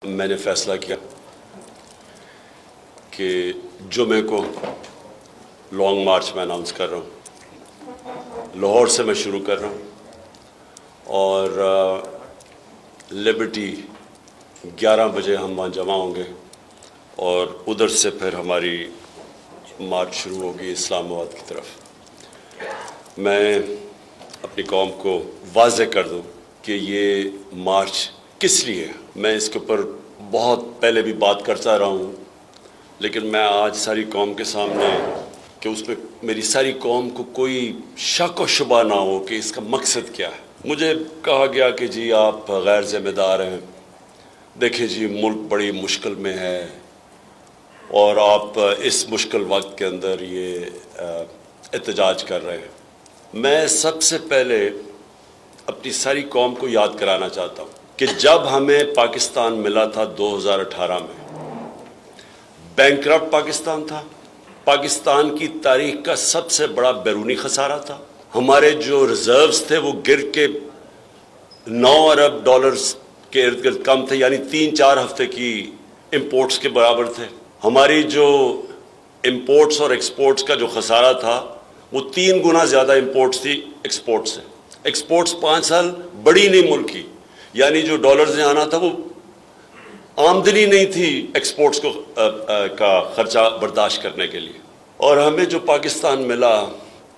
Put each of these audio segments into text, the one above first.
میں نے فیصلہ کیا کہ جمعے کو لانگ مارچ میں اناؤنس کر رہا ہوں۔ لاہور سے میں شروع کر رہا ہوں اور لبرٹی 11 بجے ہم وہاں جمع ہوں گے اور ادھر سے پھر ہماری مارچ شروع ہوگی اسلام آباد کی طرف۔ میں اپنی قوم کو واضح کر دوں کہ یہ مارچ کس لیے ہے۔ میں اس کے اوپر بہت پہلے بھی بات کرتا رہا ہوں، لیکن میں آج ساری قوم کے سامنے کہ اس میں میری ساری قوم کو کوئی شک و شبہ نہ ہو کہ اس کا مقصد کیا ہے۔ مجھے کہا گیا کہ جی آپ غیر ذمہ دار ہیں، دیکھیں جی ملک بڑی مشکل میں ہے اور آپ اس مشکل وقت کے اندر یہ احتجاج کر رہے ہیں۔ میں سب سے پہلے اپنی ساری قوم کو یاد کرانا چاہتا ہوں کہ جب ہمیں پاکستان ملا تھا 2018 میں، بینکرپٹ پاکستان تھا، پاکستان کی تاریخ کا سب سے بڑا بیرونی خسارہ تھا۔ ہمارے جو ریزروز تھے وہ گر کے 9 ارب ڈالرز کے ارد گرد کم تھے، یعنی 3-4 ہفتے کی امپورٹس کے برابر تھے۔ ہماری جو امپورٹس اور ایکسپورٹس کا جو خسارہ تھا وہ 3 گنا زیادہ امپورٹس تھی ایکسپورٹس سے۔ ایکسپورٹس 5 سال بڑی نہیں ملک کی، یعنی جو ڈالرز نے آنا تھا وہ آمدنی نہیں تھی ایکسپورٹس کو کا خرچہ برداشت کرنے کے لیے۔ اور ہمیں جو پاکستان ملا،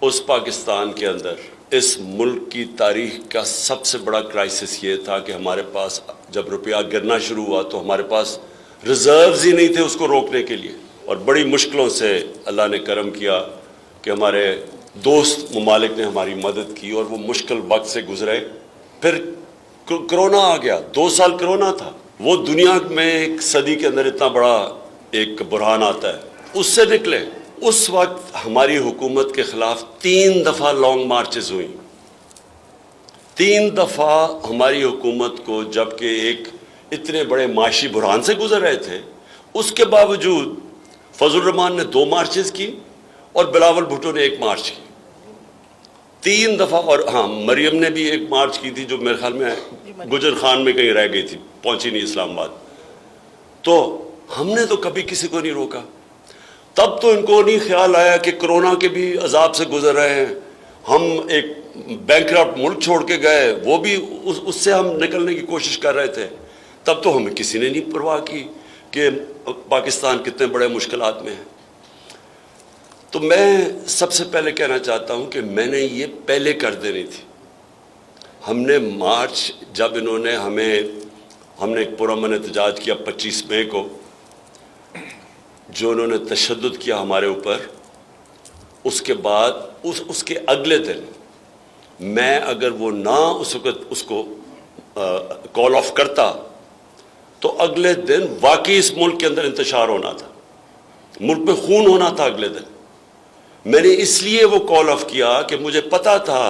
اس پاکستان کے اندر اس ملک کی تاریخ کا سب سے بڑا کرائسس یہ تھا کہ ہمارے پاس جب روپیہ گرنا شروع ہوا تو ہمارے پاس ریزروز ہی نہیں تھے اس کو روکنے کے لیے، اور بڑی مشکلوں سے اللہ نے کرم کیا کہ ہمارے دوست ممالک نے ہماری مدد کی اور وہ مشکل وقت سے گزرے۔ پھر کرونا آ گیا، 2 سال کرونا تھا، وہ دنیا میں ایک صدی کے اندر اتنا بڑا ایک بحران آتا ہے، اس سے نکلے۔ اس وقت ہماری حکومت کے خلاف 3 دفعہ لانگ مارچز ہوئیں۔ 3 دفعہ ہماری حکومت کو، جبکہ ایک اتنے بڑے معاشی بحران سے گزر رہے تھے، اس کے باوجود فضل الرحمان نے 2 مارچز کی اور بلاول بھٹو نے 1 مارچ کی۔ 3 دفعہ، اور ہاں مریم نے بھی 1 مارچ کی تھی جو میرے خیال میں گجر خان میں کہیں رہ گئی تھی، پہنچی نہیں اسلام آباد۔ تو ہم نے تو کبھی کسی کو نہیں روکا۔ تب تو ان کو نہیں خیال آیا کہ کرونا کے بھی عذاب سے گزر رہے ہیں، ہم ایک بینکرپٹ ملک چھوڑ کے گئے، وہ بھی اس سے ہم نکلنے کی کوشش کر رہے تھے۔ تب تو ہمیں کسی نے نہیں پرواہ کی کہ پاکستان کتنے بڑے مشکلات میں ہے۔ تو میں سب سے پہلے کہنا چاہتا ہوں کہ میں نے یہ پہلے کر دینی تھی۔ ہم نے مارچ، جب انہوں نے ہم نے ایک پرامن احتجاج کیا 25 مئی کو، جو انہوں نے تشدد کیا ہمارے اوپر، اس کے بعد اس کے اگلے دن میں اگر وہ نہ اس وقت اس کو کال آف کرتا تو اگلے دن واقعی اس ملک کے اندر انتشار ہونا تھا، ملک میں خون ہونا تھا اگلے دن۔ میں نے اس لیے وہ کال آف کیا کہ مجھے پتا تھا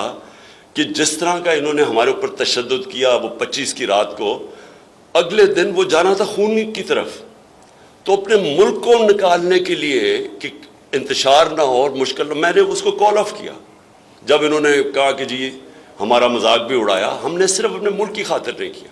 کہ جس طرح کا انہوں نے ہمارے اوپر تشدد کیا وہ 25 کی رات کو، اگلے دن وہ جانا تھا خون کی طرف۔ تو اپنے ملک کو نکالنے کے لیے کہ انتشار نہ ہو اور مشکل نہ، میں نے اس کو کال آف کیا۔ جب انہوں نے کہا کہ جی ہمارا مذاق بھی اڑایا، ہم نے صرف اپنے ملک کی خاطر نہیں کیا۔